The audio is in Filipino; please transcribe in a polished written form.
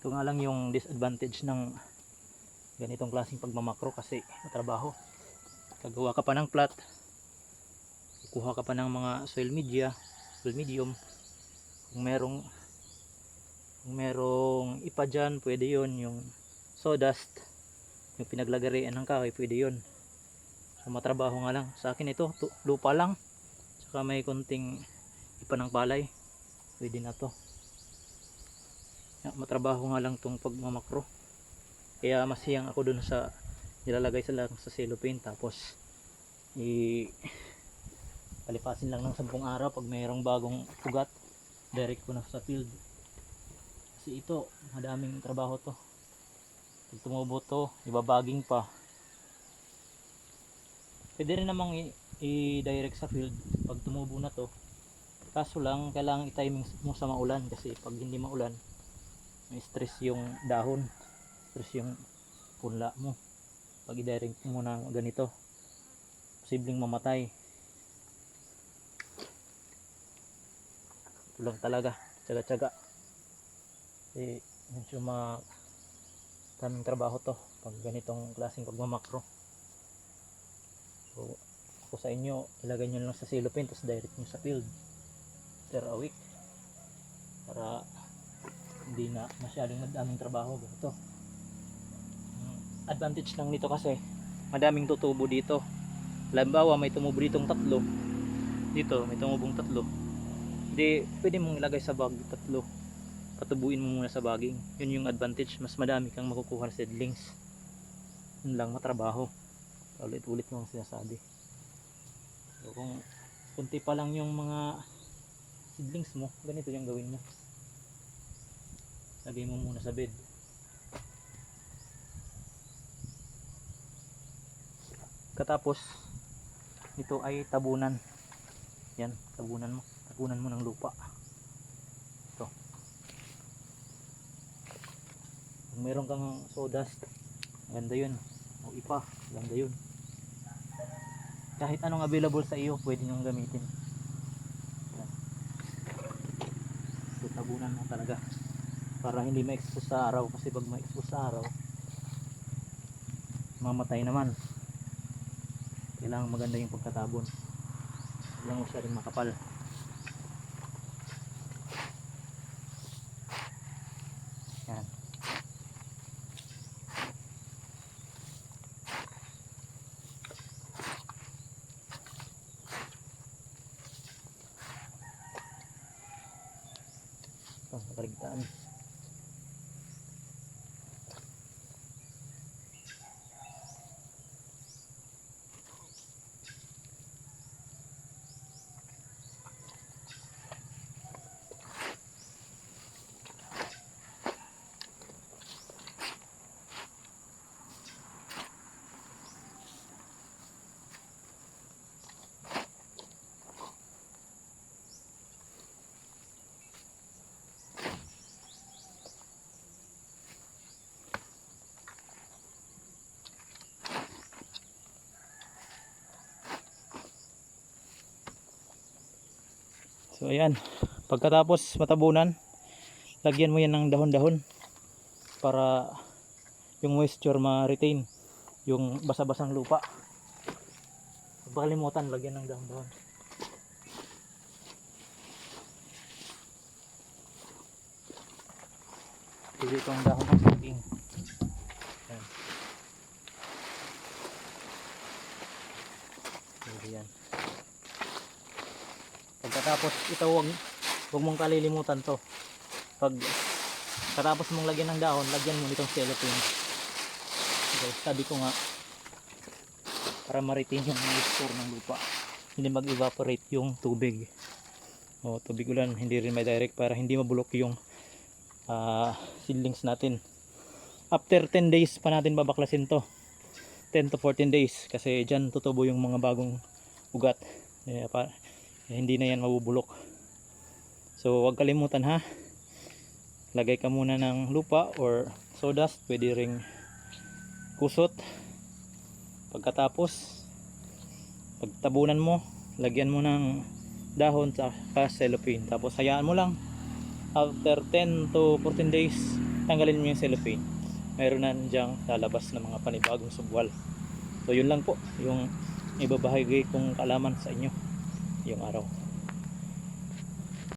Ito nga lang yung disadvantage ng ganitong klaseng pagmamakro kasi matrabaho. Gagawa ka pa ng plot, kukuha ka pa ng mga soil media, soil medium. Kung merong ipa dyan, pwede yun. Yung sawdust, yung pinaglagarian ng kahoy, pwede yun. So matrabaho nga lang. Sa akin ito, lupa lang, saka may konting ipa ng palay, pwede na to. Matrabaho nga lang tong pagmamakro. Kaya masiyang ako dun sa nilalagay sa cellophane, tapos palipasin lang ng 10 araw. Pag mayroong bagong ugat, direct ko na sa field. Kasi ito, madaming trabaho to. Pag tumubo to, ibabaging pa. Pwede rin namang i-direct sa field pag tumubo na to. Kaso lang, kailangan i-timing mo sa maulan, kasi pag hindi maulan, may stress yung dahon, stress yung punla mo. Pag i-direct mo na ganito, posibleng mamatay. Ito lang talaga, tsaga-tsaga. Medyo daming trabaho to pag ganitong klaseng pagmamakro. So ako sa inyo, ilagay nyo lang sa cellophane, tapos direct nyo sa field after a week, para hindi na masyadong madaming trabaho. Ganito advantage lang nito, kasi madaming tutubo dito. Halimbawa may tumubo ditong 3, dito may tumubong 3, hindi pwede mong ilagay sa bag 3, patubuin mo muna sa bagging. Yun yung advantage, mas madami kang makukuha sa seedlings. Yun lang, matrabaho, ulit-ulit mo ang sinasabi. So kung kunti pa lang yung mga seedlings mo, ganito yung gawin mo. Lagay mo muna sa bed. Katapos ito ay tabunan. Yan, tabunan mo ng lupa. Ito, kung meron kang sawdust, ganda yun. O ipa, ganda yun. Kahit anong available sa iyo, pwede nyo gamitin. Yan. So tabunan mo talaga para hindi ma-expose sa araw, kasi pag ma-expose sa araw, mamatay naman. Kailangan maganda yung pagkatabon, kailangan mo siya rin makapal. Yan. Ito, nakaligtaan. So ayan, pagkatapos matabunan, lagyan mo yan ng dahon-dahon para yung moisture ma-retain yung basa-basang lupa. Huwag kalimutan lagyan ng dahon-dahon. Pwede itong dahon ng saging. Ayan. Pwede yan. Pagkatapos ito, huwag mong kalilimutan to. Pag katapos mong lagyan ng dahon, lagyan mo nitong cellophane. Okay, sabi ko nga, para ma-retain yung moisture ng lupa, hindi mag-evaporate yung tubig o tubig ulan, hindi rin may direct, para hindi mabulok yung seedlings natin. After 10 days pa natin babaklasin to, 10 to 14 days, kasi dyan tutubo yung mga bagong ugat. Hindi na yan mabubulok. So huwag kalimutan ha, lagay ka muna ng lupa or sawdust, pwede ring kusot. Pagkatapos, pagtabunan mo, lagyan mo ng dahon sa cellophane, tapos hayaan mo lang. After 10 to 14 days, tanggalin mo yung cellophane, mayroon na diyang lalabas na mga panibagong subwal. So yun lang po yung ibabahagi kong kaalaman sa inyo yung araw.